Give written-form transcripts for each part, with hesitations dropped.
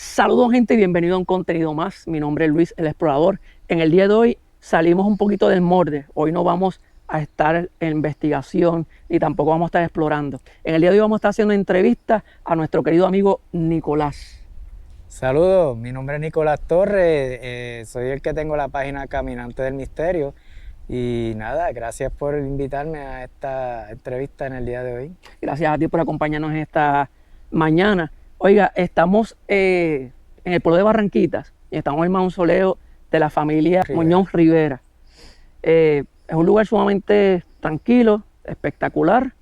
Saludos gente y bienvenido a un contenido más. Mi nombre es Luis el Explorador. En el día de hoy salimos un poquito del molde. Hoy no vamos a estar en investigación ni tampoco vamos a estar explorando. En el día de hoy vamos a estar haciendo entrevistas a nuestro querido amigo Nicolás. Saludos, mi nombre es Nicolás Torres, soy el que tengo la página Caminante del Misterio y nada, gracias por invitarme a esta entrevista en el día de hoy. Gracias a ti por acompañarnos en esta mañana. Oiga, estamos en el pueblo de Barranquitas y estamos en el mausoleo de la familia Muñoz Rivera. Es un lugar sumamente tranquilo, espectacular,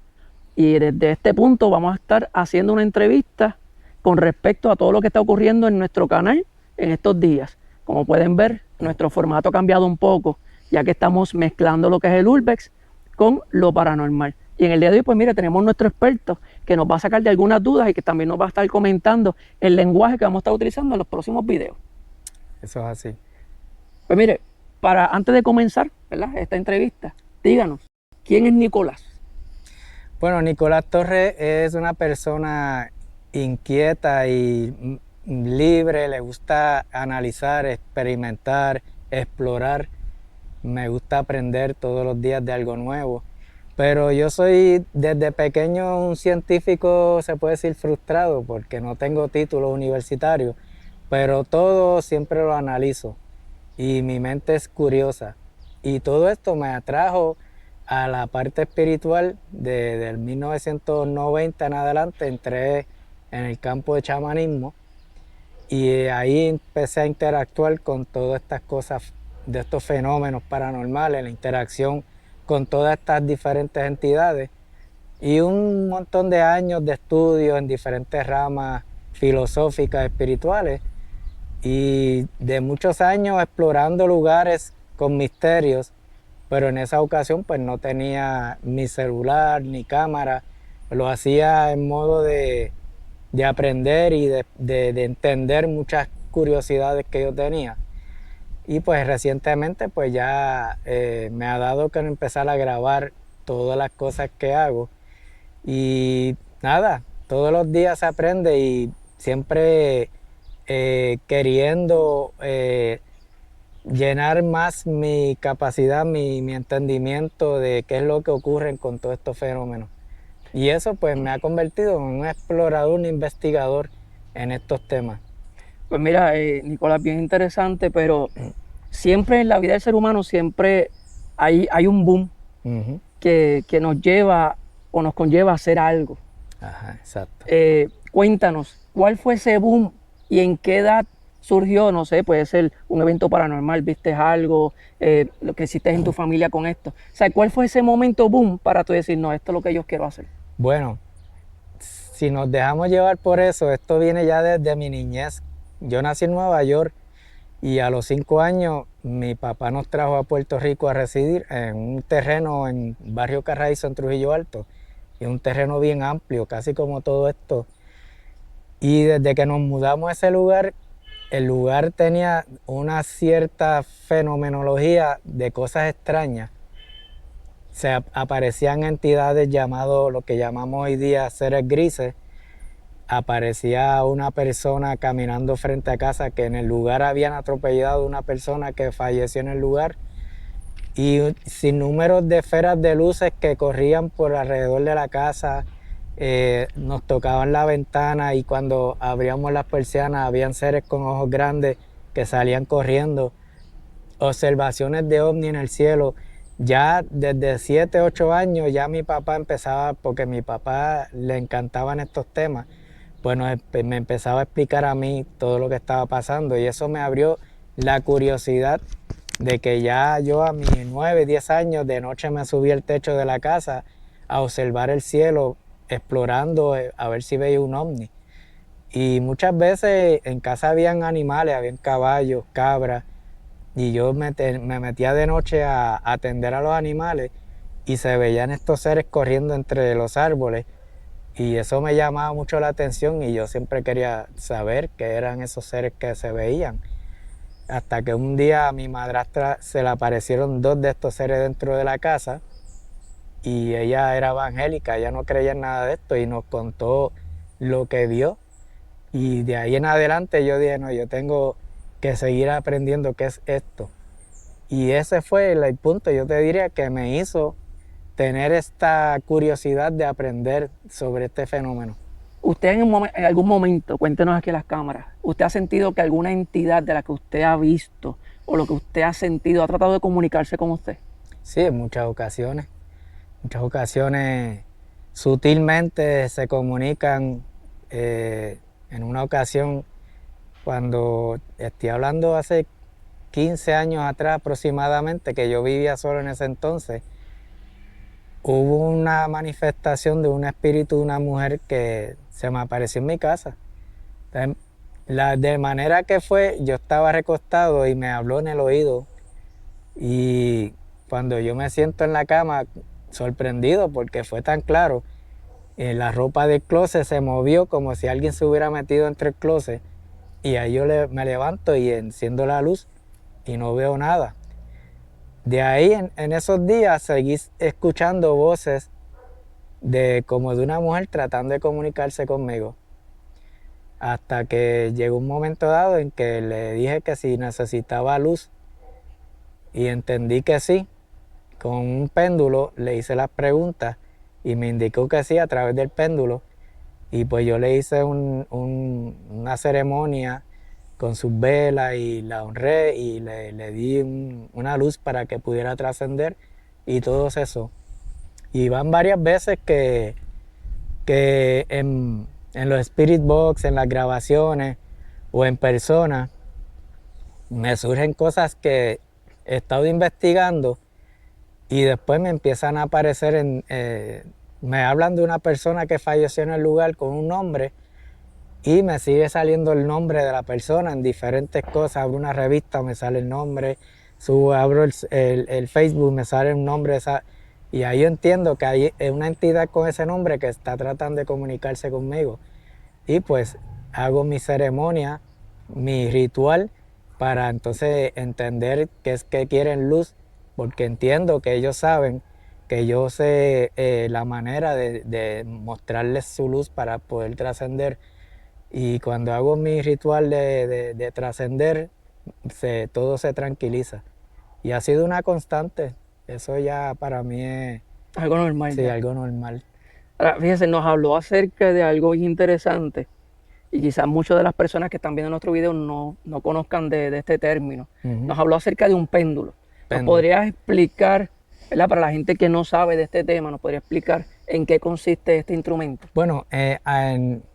y desde este punto vamos a estar haciendo una entrevista con respecto a todo lo que está ocurriendo en nuestro canal en estos días. Como pueden ver, nuestro formato ha cambiado un poco, ya que estamos mezclando lo que es el Urbex con lo paranormal. Y en el día de hoy, pues mire, tenemos nuestro experto que nos va a sacar de algunas dudas y que también nos va a estar comentando el lenguaje que vamos a estar utilizando en los próximos videos. Eso es así. Pues mire, antes de comenzar, ¿verdad?, esta entrevista, díganos, ¿quién es Nicolás? Bueno, Nicolás Torres es una persona inquieta y libre, le gusta analizar, experimentar, explorar, me gusta aprender todos los días de algo nuevo. Pero yo soy desde pequeño un científico, se puede decir, frustrado porque no tengo título universitario, pero todo siempre lo analizo y mi mente es curiosa. Y todo esto me atrajo a la parte espiritual del 1990 en adelante. Entré en el campo de chamanismo y ahí empecé a interactuar con todas estas cosas, de estos fenómenos paranormales, la interacción con todas estas diferentes entidades y un montón de años de estudio en diferentes ramas filosóficas, espirituales y de muchos años explorando lugares con misterios, pero en esa ocasión pues no tenía ni celular ni cámara, lo hacía en modo de aprender y de entender muchas curiosidades que yo tenía. Y pues recientemente pues ya me ha dado que empezar a grabar todas las cosas que hago. Y nada, todos los días se aprende y siempre queriendo llenar más mi capacidad, mi entendimiento de qué es lo que ocurre con todos estos fenómenos. Y eso pues me ha convertido en un explorador, un investigador en estos temas. Pues mira, Nicolás, bien interesante, pero siempre en la vida del ser humano siempre hay un boom Ujú. que nos lleva o nos conlleva a hacer algo. Ajá, exacto. Cuéntanos, ¿cuál fue ese boom y en qué edad surgió? No sé, puede ser un evento paranormal, viste algo, lo que hiciste en tu familia con esto. O sea, ¿cuál fue ese momento boom para tú decir, no, esto es lo que yo quiero hacer? Bueno, si nos dejamos llevar por eso, esto viene ya desde mi niñez. Yo nací en Nueva York y a los 5 años mi papá nos trajo a Puerto Rico a residir en un terreno en Barrio Carraízo, en Trujillo Alto. Y un terreno bien amplio, casi como todo esto. Y desde que nos mudamos a ese lugar, el lugar tenía una cierta fenomenología de cosas extrañas. Aparecían entidades llamados, lo que llamamos hoy día seres grises. Aparecía una persona caminando frente a casa que en el lugar habían atropellado a una persona que falleció en el lugar. Y sin números de esferas de luces que corrían por alrededor de la casa, nos tocaban la ventana y cuando abríamos las persianas habían seres con ojos grandes que salían corriendo. Observaciones de ovni en el cielo. Ya desde 7, 8 años ya mi papá empezaba, porque a mi papá le encantaban estos temas, bueno, me empezaba a explicar a mí todo lo que estaba pasando y eso me abrió la curiosidad de que ya yo a mis 9, 10 años de noche me subí al techo de la casa a observar el cielo, explorando a ver si veía un ovni. Y muchas veces en casa habían animales, habían caballos, cabras, y yo me metía de noche a atender a los animales y se veían estos seres corriendo entre los árboles. Y eso me llamaba mucho la atención y yo siempre quería saber qué eran esos seres que se veían. Hasta que un día a mi madrastra se le aparecieron dos de estos seres dentro de la casa y ella era evangélica, ella no creía en nada de esto y nos contó lo que vio Y de ahí en adelante yo dije, no, yo tengo que seguir aprendiendo qué es esto. Y ese fue el punto, yo te diría, que me hizo tener esta curiosidad de aprender sobre este fenómeno. Usted en algún momento, cuéntenos aquí en las cámaras, ¿usted ha sentido que alguna entidad de la que usted ha visto o lo que usted ha sentido ha tratado de comunicarse con usted? Sí, en muchas ocasiones sutilmente se comunican. En una ocasión, cuando estoy hablando hace 15 años atrás aproximadamente, que yo vivía solo en ese entonces, hubo una manifestación de un espíritu de una mujer que se me apareció en mi casa. Entonces, de manera que fue, yo estaba recostado y me habló en el oído, y cuando yo me siento en la cama, sorprendido porque fue tan claro, la ropa del closet se movió como si alguien se hubiera metido entre el closet, y ahí yo me levanto y enciendo la luz y no veo nada. De ahí en esos días seguí escuchando voces como de una mujer tratando de comunicarse conmigo, hasta que llegó un momento dado en que le dije que si necesitaba luz, y entendí que sí. Con un péndulo le hice las preguntas y me indicó que sí a través del péndulo, y pues yo le hice una ceremonia con sus velas y la honré y le di una luz para que pudiera trascender y todo eso. Y van varias veces que en los Spirit Box, en las grabaciones o en persona, me surgen cosas que he estado investigando y después me empiezan a aparecer me hablan de una persona que falleció en el lugar con un nombre, y me sigue saliendo el nombre de la persona en diferentes cosas. Abro una revista, me sale el nombre, abro el Facebook, me sale un nombre, y ahí yo entiendo que hay una entidad con ese nombre que está tratando de comunicarse conmigo. Y pues hago mi ceremonia, mi ritual, para entonces entender qué es que quieren luz, porque entiendo que ellos saben que yo sé la manera de mostrarles su luz para poder trascender. Y cuando hago mi ritual de trascender, todo se tranquiliza. Y ha sido una constante. Eso ya para mí es, Algo normal. sí, Ya. algo normal. Ahora, fíjese, nos habló acerca de algo bien interesante y quizás muchas de las personas que están viendo nuestro video no conozcan de este término. Nos habló acerca de un péndulo. ¿Nos podrías explicar, ¿verdad? Para la gente que no sabe de este tema, nos podría explicar en qué consiste este instrumento? Bueno,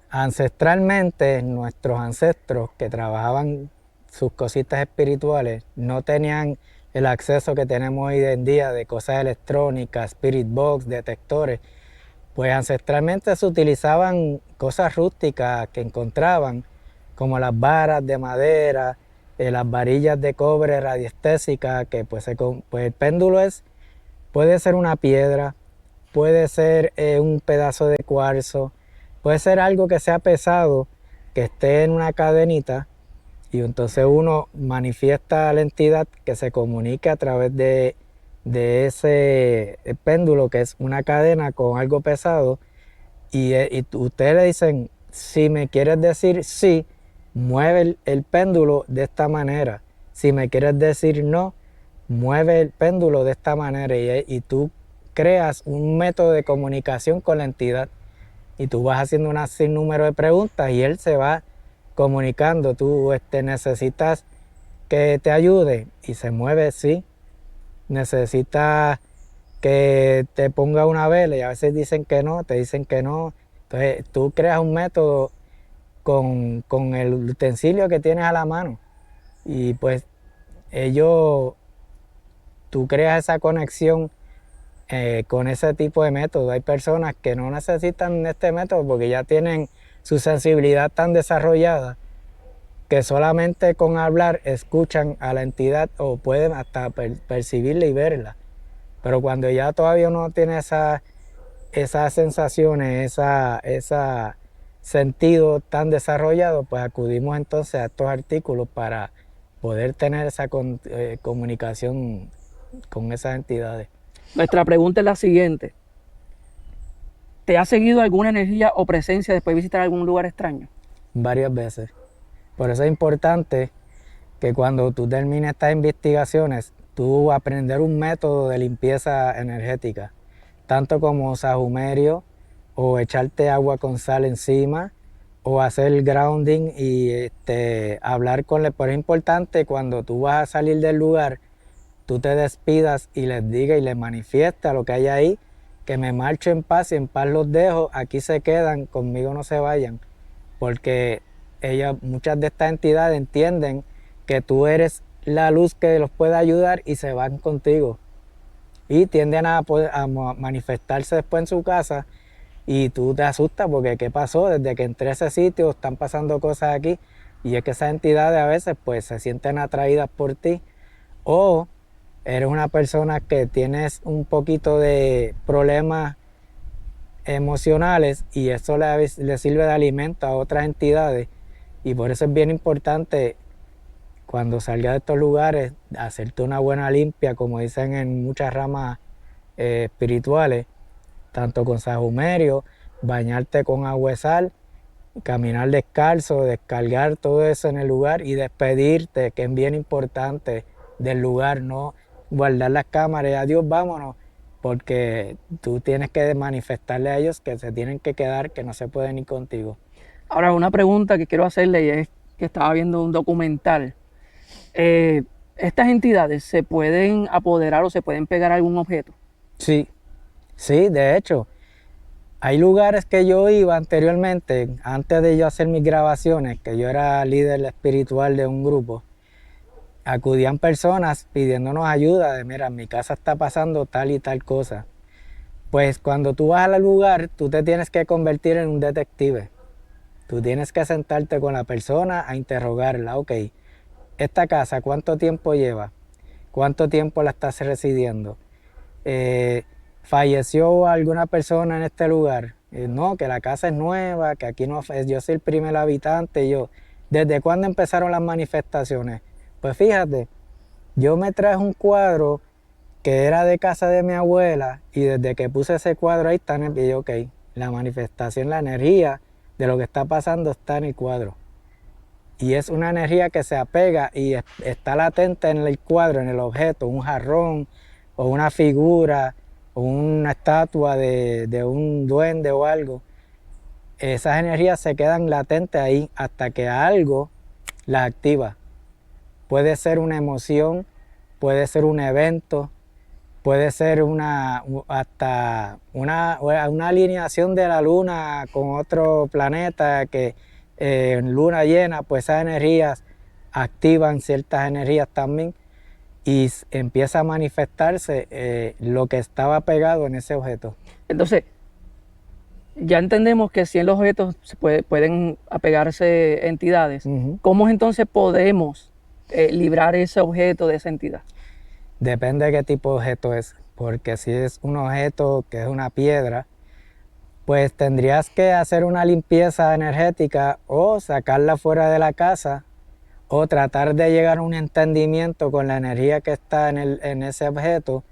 ancestralmente nuestros ancestros que trabajaban sus cositas espirituales no tenían el acceso que tenemos hoy en día de cosas electrónicas, spirit box, detectores. Pues ancestralmente se utilizaban cosas rústicas que encontraban, como las varas de madera, las varillas de cobre radiestésicas, que pues el péndulo puede ser una piedra, puede ser un pedazo de cuarzo, puede ser algo que sea pesado, que esté en una cadenita, y entonces uno manifiesta a la entidad que se comunique a través de ese péndulo, que es una cadena con algo pesado, y ustedes le dicen, si me quieres decir sí, mueve el péndulo de esta manera. Si me quieres decir no, mueve el péndulo de esta manera, y tú creas un método de comunicación con la entidad, y tú vas haciendo un sinnúmero de preguntas y él se va comunicando. Tú necesitas que te ayude y se mueve, sí. Necesitas que te ponga una vela y a veces dicen que no, te dicen que no. Entonces tú creas un método con el utensilio que tienes a la mano, y pues tú creas esa conexión con ese tipo de método. Hay personas que no necesitan este método porque ya tienen su sensibilidad tan desarrollada que solamente con hablar escuchan a la entidad o pueden hasta percibirla y verla. Pero cuando ya todavía uno tiene esas sensaciones, ese sentido tan desarrollado, pues acudimos entonces a estos artículos para poder tener esa comunicación con esas entidades. Nuestra pregunta es la siguiente. ¿Te ha seguido alguna energía o presencia después de visitar algún lugar extraño? varias veces. Por eso es importante que cuando tú termines estas investigaciones, tú aprender un método de limpieza energética, tanto como sahumerio o echarte agua con sal encima o hacer grounding y hablar con él. Pero es importante cuando tú vas a salir del lugar, tú te despidas y les digas y les manifiestas lo que hay ahí, que me marcho en paz y en paz los dejo, aquí se quedan, conmigo no se vayan, porque muchas de estas entidades entienden que tú eres la luz que los puede ayudar y se van contigo. Y tienden a manifestarse después en su casa y tú te asustas porque ¿qué pasó? Desde que entré a ese sitio están pasando cosas aquí y es que esas entidades a veces pues se sienten atraídas por ti o eres una persona que tienes un poquito de problemas emocionales y eso le sirve de alimento a otras entidades y por eso es bien importante cuando salgas de estos lugares hacerte una buena limpia, como dicen en muchas ramas espirituales, tanto con sahumerio, bañarte con agua de sal, caminar descalzo, descargar todo eso en el lugar y despedirte, que es bien importante del lugar, no guardar las cámaras y adiós, vámonos, porque tú tienes que manifestarle a ellos que se tienen que quedar, que no se pueden ir contigo. Ahora, una pregunta que quiero hacerle y es que estaba viendo un documental. ¿Estas entidades se pueden apoderar o se pueden pegar a algún objeto? Sí, sí, de hecho, hay lugares que yo iba anteriormente, antes de yo hacer mis grabaciones, que yo era líder espiritual de un grupo, acudían personas pidiéndonos ayuda de, mira, en mi casa está pasando tal y tal cosa. Pues cuando tú vas al lugar, tú te tienes que convertir en un detective. Tú tienes que sentarte con la persona a interrogarla. Ok, esta casa, ¿cuánto tiempo lleva? ¿Cuánto tiempo la estás residiendo? ¿Falleció alguna persona en este lugar? No, que la casa es nueva, que aquí no, yo soy el primer habitante. ¿Desde cuándo empezaron las manifestaciones? Pues fíjate, yo me traje un cuadro que era de casa de mi abuela y desde que puse ese cuadro ahí está en el video, ok, la manifestación, la energía de lo que está pasando está en el cuadro. Y es una energía que se apega y está latente en el cuadro, en el objeto, un jarrón o una figura o una estatua de un duende o algo. Esas energías se quedan latentes ahí hasta que algo las activa. Puede ser una emoción, puede ser un evento, puede ser hasta una alineación de la luna con otro planeta que en luna llena, pues esas energías activan ciertas energías también y empieza a manifestarse lo que estaba pegado en ese objeto. Entonces, ya entendemos que si en los objetos pueden apegarse entidades. ¿Cómo entonces podemos librar ese objeto de esa entidad? Depende de qué tipo de objeto es, porque si es un objeto que es una piedra, pues tendrías que hacer una limpieza energética o sacarla fuera de la casa o tratar de llegar a un entendimiento con la energía que está en ese objeto.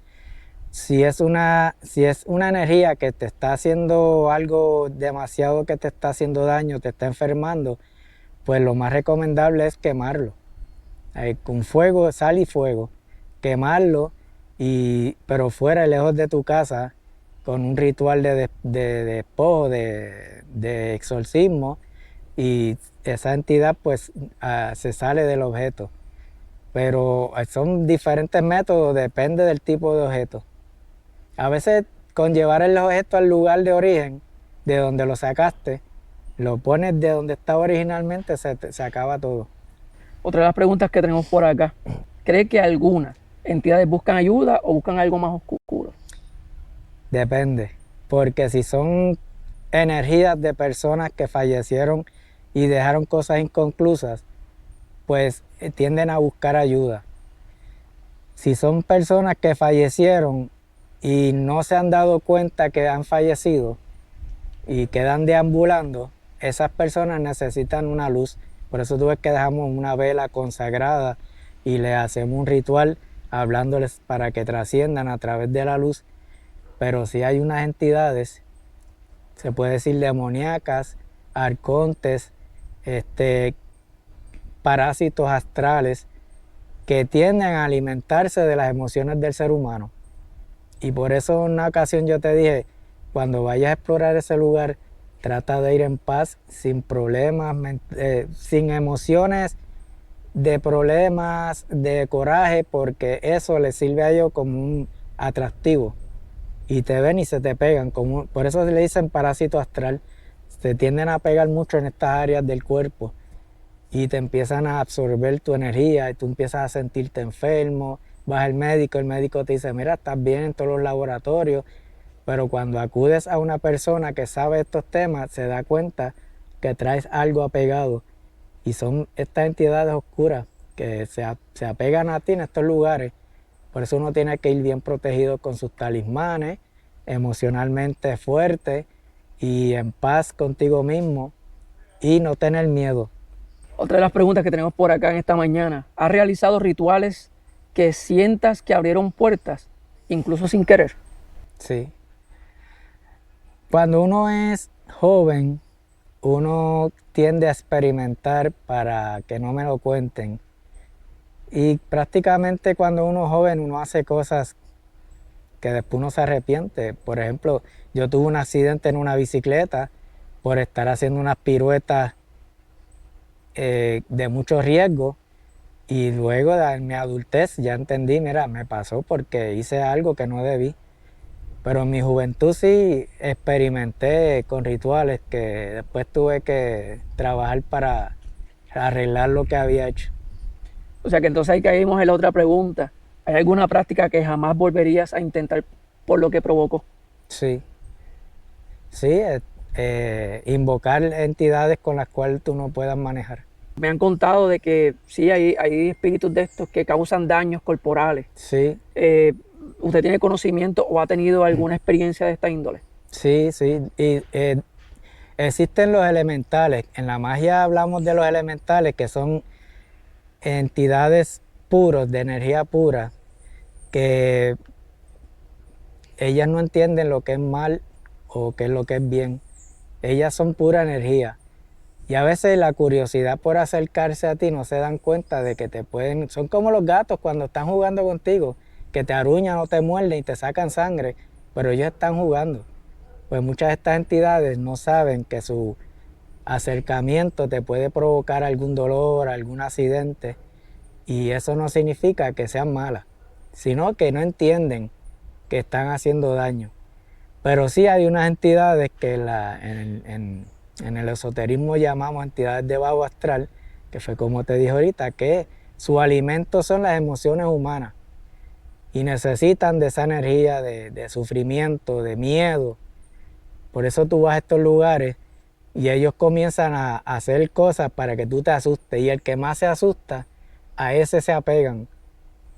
Si es una energía que te está haciendo algo demasiado, que te está haciendo daño, te está enfermando, pues lo más recomendable es quemarlo. Con fuego, sal y fuego. Quemarlo, pero fuera, lejos de tu casa, con un ritual de despojo, de exorcismo, y esa entidad pues se sale del objeto. Pero son diferentes métodos, depende del tipo de objeto. A veces con llevar el objeto al lugar de origen, de donde lo sacaste, lo pones de donde estaba originalmente, se acaba todo. Otra de las preguntas que tenemos por acá, ¿cree que algunas entidades buscan ayuda o buscan algo más oscuro? Depende, porque si son energías de personas que fallecieron y dejaron cosas inconclusas, pues tienden a buscar ayuda. Si son personas que fallecieron y no se han dado cuenta que han fallecido y quedan deambulando, esas personas necesitan una luz. Por eso tú ves que dejamos una vela consagrada y le hacemos un ritual hablándoles para que trasciendan a través de la luz. Pero si hay unas entidades, se puede decir demoníacas, arcontes, parásitos astrales que tienden a alimentarse de las emociones del ser humano. Y por eso en una ocasión yo te dije, cuando vayas a explorar ese lugar, trata de ir en paz, sin problemas, sin emociones de problemas, de coraje, porque eso les sirve a ellos como un atractivo. Y te ven y se te pegan. Por eso le dicen parásito astral. Se tienden a pegar mucho en estas áreas del cuerpo y te empiezan a absorber tu energía y tú empiezas a sentirte enfermo. Vas al médico, el médico te dice, mira, estás bien en todos los laboratorios, pero cuando acudes a una persona que sabe estos temas, se da cuenta que traes algo apegado. Y son estas entidades oscuras que se apegan a ti en estos lugares. Por eso uno tiene que ir bien protegido con sus talismanes, emocionalmente fuerte y en paz contigo mismo y no tener miedo. Otra de las preguntas que tenemos por acá en esta mañana, ¿has realizado rituales que sientas que abrieron puertas, incluso sin querer? Sí. Cuando uno es joven, uno tiende a experimentar para que no me lo cuenten. Y prácticamente cuando uno es joven, uno hace cosas que después uno se arrepiente. Por ejemplo, yo tuve un accidente en una bicicleta por estar haciendo unas piruetas de mucho riesgo. Y luego de mi adultez ya entendí, mira, me pasó porque hice algo que no debí. Pero en mi juventud sí experimenté con rituales que después tuve que trabajar para arreglar lo que había hecho. O sea que entonces ahí caímos en la otra pregunta. ¿Hay alguna práctica que jamás volverías a intentar por lo que provocó? Sí, sí, invocar entidades con las cuales tú no puedas manejar. Me han contado de que sí, hay espíritus de estos que causan daños corporales. Sí, ¿Usted tiene conocimiento o ha tenido alguna experiencia de esta índole? sí, sí. Y existen los elementales. En la magia hablamos de los elementales, que son entidades puros, de energía pura, que ellas no entienden lo que es mal o qué es lo que es bien. Ellas son pura energía. Y a veces la curiosidad por acercarse a ti no se dan cuenta de que te pueden... Son como los gatos cuando están jugando contigo, que te aruñan o te muerden y te sacan sangre, pero ellos están jugando. Pues muchas de estas entidades no saben que su acercamiento te puede provocar algún dolor, algún accidente, y eso no significa que sean malas, sino que no entienden que están haciendo daño. Pero sí hay unas entidades que en el esoterismo llamamos entidades de bajo astral, que fue como te dije ahorita, que su alimento son las emociones humanas y necesitan de esa energía de sufrimiento, de miedo. Por eso tú vas a estos lugares y ellos comienzan a hacer cosas para que tú te asustes, y el que más se asusta, a ese se apegan.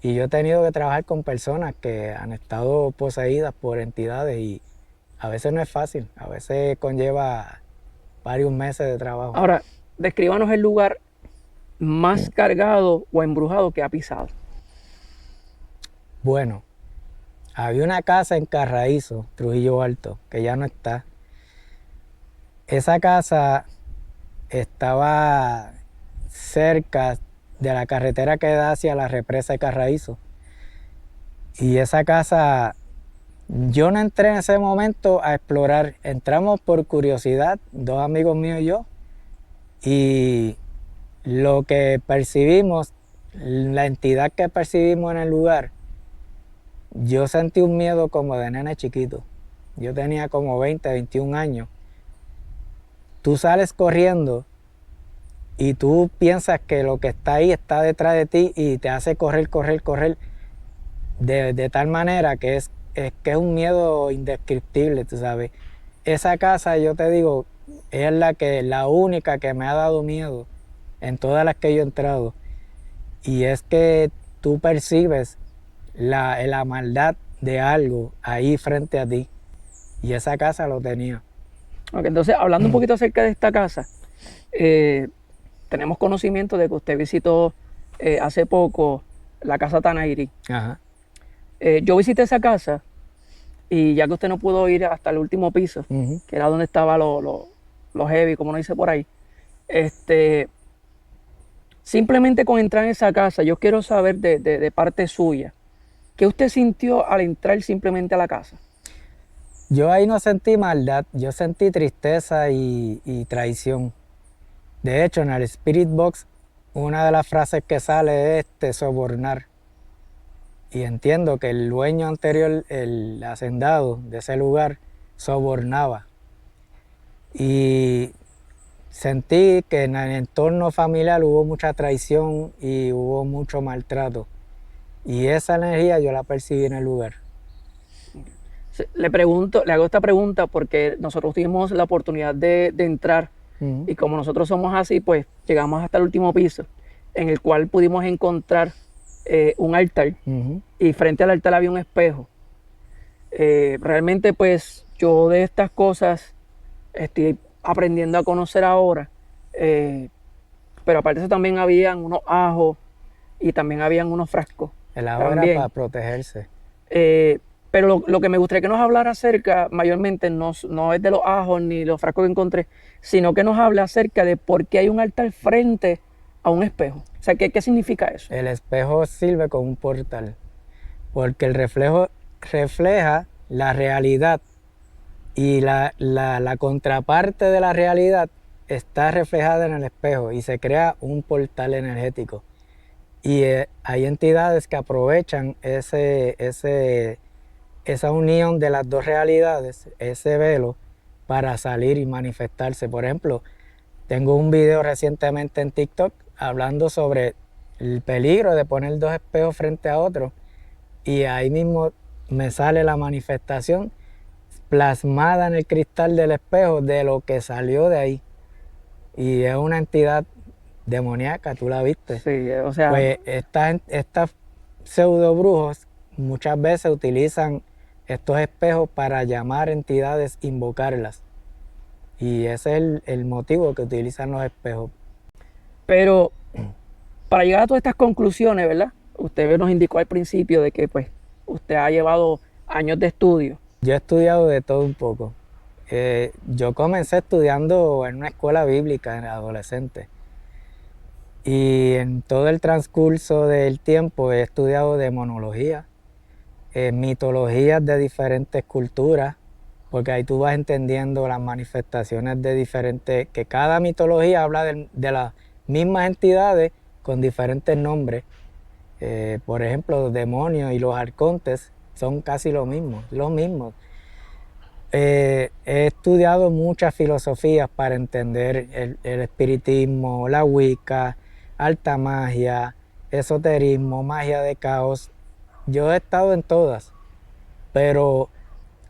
Y yo he tenido que trabajar con personas que han estado poseídas por entidades y a veces no es fácil, a veces conlleva varios meses de trabajo. Ahora, descríbanos el lugar más cargado o embrujado que ha pisado. Bueno, había una casa en Carraízo, Trujillo Alto, que ya no está. Esa casa estaba cerca de la carretera que da hacia la represa de Carraízo. Y esa casa, yo no entré en ese momento a explorar. Entramos por curiosidad, dos amigos míos y yo. Y lo que percibimos, la entidad que percibimos en el lugar, yo sentí un miedo como de nene chiquito. Yo tenía como 20, 21 años. Tú sales corriendo y tú piensas que lo que está ahí está detrás de ti y te hace correr, correr, correr de tal manera que es un miedo indescriptible, tú sabes. Esa casa, yo te digo, es la única que me ha dado miedo en todas las que yo he entrado. Y es que tú percibes la maldad de algo ahí frente a ti. Y esa casa lo tenía. Okay, entonces, hablando un poquito acerca de esta casa, tenemos conocimiento de que usted visitó hace poco la casa Tanairí. Ajá. Yo visité esa casa y ya que usted no pudo ir hasta el último piso, que era donde estaba lo heavy, como uno dice por ahí, Este, simplemente con entrar en esa casa, yo quiero saber de parte suya, ¿qué usted sintió al entrar simplemente a la casa? Yo ahí no sentí maldad, yo sentí tristeza y traición. De hecho, en el Spirit Box, una de las frases que sale es sobornar. Y entiendo que el dueño anterior, el hacendado de ese lugar, sobornaba. Y sentí que en el entorno familiar hubo mucha traición y hubo mucho maltrato. Y esa energía yo la percibí en el lugar. Le pregunto, le hago esta pregunta porque nosotros tuvimos la oportunidad de entrar Ujú, y como nosotros somos así, pues llegamos hasta el último piso, en el cual pudimos encontrar un altar ujú. y frente al altar había un espejo. Realmente pues yo de estas cosas estoy aprendiendo a conocer ahora, eh, pero aparte de eso también habían unos ajos y también habían unos frascos El ajo era para también. protegerse. Eh, pero lo que me gustaría que nos hablara acerca, mayormente, no es de los ajos ni los frascos que encontré, sino que nos hable acerca de por qué hay un altar frente a un espejo. O sea, ¿qué significa eso? El espejo sirve como un portal, porque el reflejo refleja la realidad y la contraparte de la realidad está reflejada en el espejo y se crea un portal energético. Y hay entidades que aprovechan esa unión de las dos realidades, ese velo, para salir y manifestarse. Por ejemplo, tengo un video recientemente en TikTok hablando sobre el peligro de poner dos espejos frente a otro y ahí mismo me sale la manifestación plasmada en el cristal del espejo de lo que salió de ahí. Y es una entidad demoníaca, tú la viste. Sí, o sea, Pues estas pseudo brujos muchas veces utilizan estos espejos para llamar entidades, invocarlas. Y ese es el motivo que utilizan los espejos. pero para llegar a todas estas conclusiones, ¿verdad? Usted nos indicó al principio de que pues usted ha llevado años de estudio. Yo he estudiado de todo un poco. Yo comencé estudiando en una escuela bíblica en adolescente. Y en todo el transcurso del tiempo he estudiado demonología, mitologías de diferentes culturas, porque ahí tú vas entendiendo las manifestaciones de diferentes, que cada mitología habla de las mismas entidades con diferentes nombres. Por ejemplo, los demonios y los arcontes son casi lo mismo, los mismos. He estudiado muchas filosofías para entender el espiritismo, la Wicca, alta magia, esoterismo, magia de caos. Yo he estado en todas, pero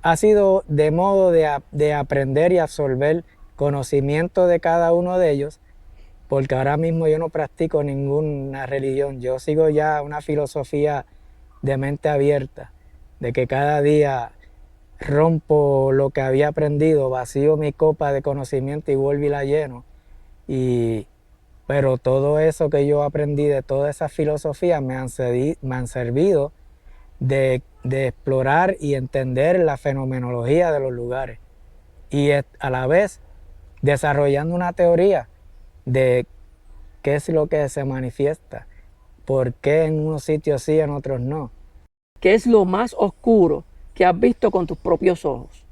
ha sido de modo de aprender y absorber conocimiento de cada uno de ellos, porque ahora mismo yo no practico ninguna religión, yo sigo ya una filosofía de mente abierta, de que cada día rompo lo que había aprendido, vacío mi copa de conocimiento y vuelvo y la lleno. Pero todo eso que yo aprendí de todas esas filosofías me han servido de explorar y entender la fenomenología de los lugares. Y a la vez desarrollando una teoría de qué es lo que se manifiesta, por qué en unos sitios sí, en otros no. ¿Qué es lo más oscuro que has visto con tus propios ojos?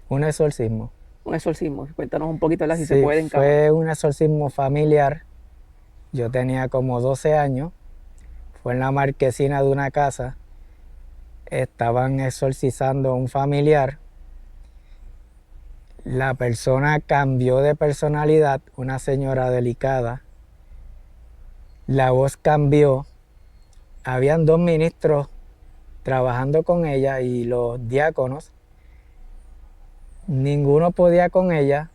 Un exorcismo. Un exorcismo. Cuéntanos un poquito, ¿verdad? Si se Sí, puede en cámara. fue un exorcismo familiar. Yo tenía como 12 años. Fue en la marquesina de una casa. Estaban exorcizando a un familiar. La persona cambió de personalidad, una señora delicada. La voz cambió. Habían dos ministros trabajando con ella y los diáconos. Ninguno podía con ella.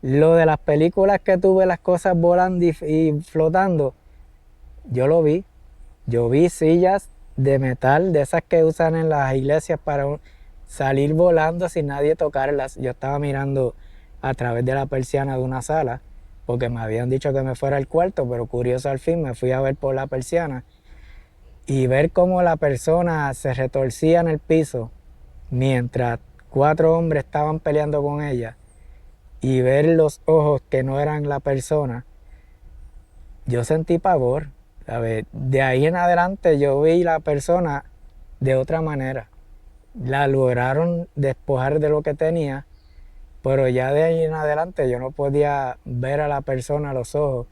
Lo de las películas que tuve, las cosas volando y flotando, yo lo vi. Yo vi sillas de metal, de esas que usan en las iglesias para salir volando sin nadie tocarlas. Yo estaba mirando a través de la persiana de una sala, porque me habían dicho que me fuera al cuarto, pero curioso al fin me fui a ver por la persiana y ver cómo la persona se retorcía en el piso mientras cuatro hombres estaban peleando con ella. y ver los ojos que no eran la persona, yo sentí pavor, ¿sabes? De ahí en adelante yo vi la persona de otra manera. La lograron despojar de lo que tenía, pero ya de ahí en adelante yo no podía ver a la persona a los ojos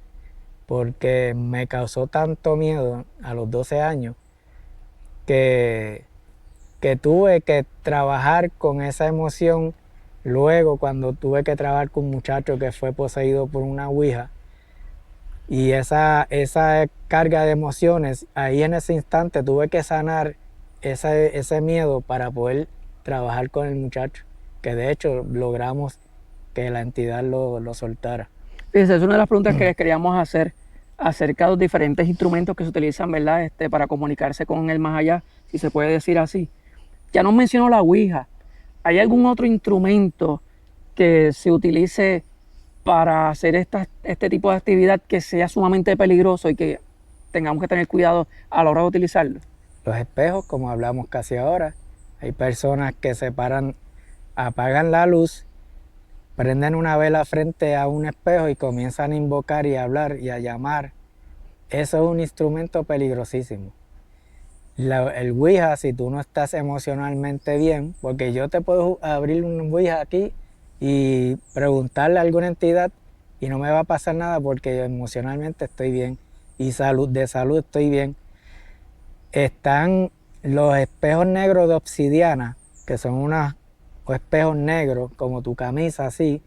porque me causó tanto miedo a los 12 años que, que tuve que trabajar con esa emoción. Luego, cuando tuve que trabajar con un muchacho que fue poseído por una ouija, y esa carga de emociones, ahí en ese instante tuve que sanar ese miedo para poder trabajar con el muchacho, que de hecho logramos que la entidad lo soltara. Fíjese, es una de las preguntas que les queríamos hacer acerca de los diferentes instrumentos que se utilizan, ¿verdad? Para comunicarse con el más allá, si se puede decir así. Ya nos mencionó la ouija. ¿Hay algún otro instrumento que se utilice para hacer este tipo de actividad que sea sumamente peligroso y que tengamos que tener cuidado a la hora de utilizarlo? Los espejos, como hablamos casi ahora, hay personas que se paran, apagan la luz, prenden una vela frente a un espejo y comienzan a invocar y a hablar y a llamar. Eso es un instrumento peligrosísimo. El Ouija, si tú no estás emocionalmente bien, porque yo te puedo abrir un Ouija aquí y preguntarle a alguna entidad y no me va a pasar nada porque yo emocionalmente estoy bien y de salud estoy bien. Están los espejos negros de obsidiana, que son unos espejos negros como tu camisa así,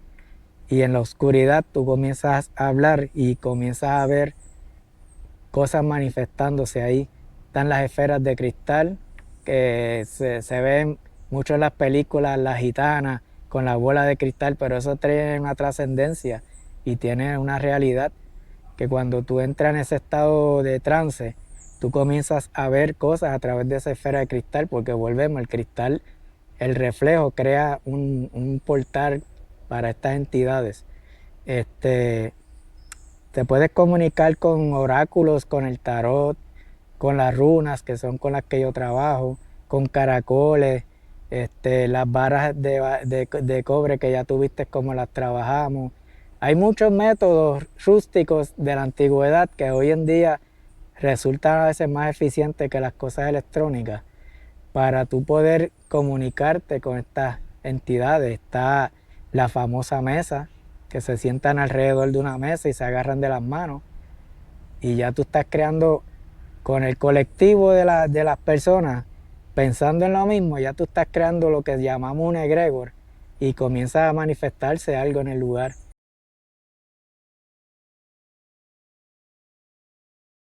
y en la oscuridad tú comienzas a hablar y comienzas a ver cosas manifestándose ahí. Están las esferas de cristal, que se ven mucho en las películas, las gitanas, con la bola de cristal, pero eso tiene una trascendencia y tiene una realidad, que cuando tú entras en ese estado de trance, tú comienzas a ver cosas a través de esa esfera de cristal, porque volvemos, el cristal, el reflejo crea un portal para estas entidades. Te puedes comunicar con oráculos, con el tarot, con las runas, que son con las que yo trabajo, con caracoles, las varas de cobre que ya tuviste como las trabajamos. Hay muchos métodos rústicos de la antigüedad que hoy en día resultan a veces más eficientes que las cosas electrónicas para tú poder comunicarte con estas entidades. Está la famosa mesa, que se sientan alrededor de una mesa y se agarran de las manos, y ya tú estás creando con el colectivo de las personas, pensando en lo mismo, ya tú estás creando lo que llamamos un egregor y comienza a manifestarse algo en el lugar.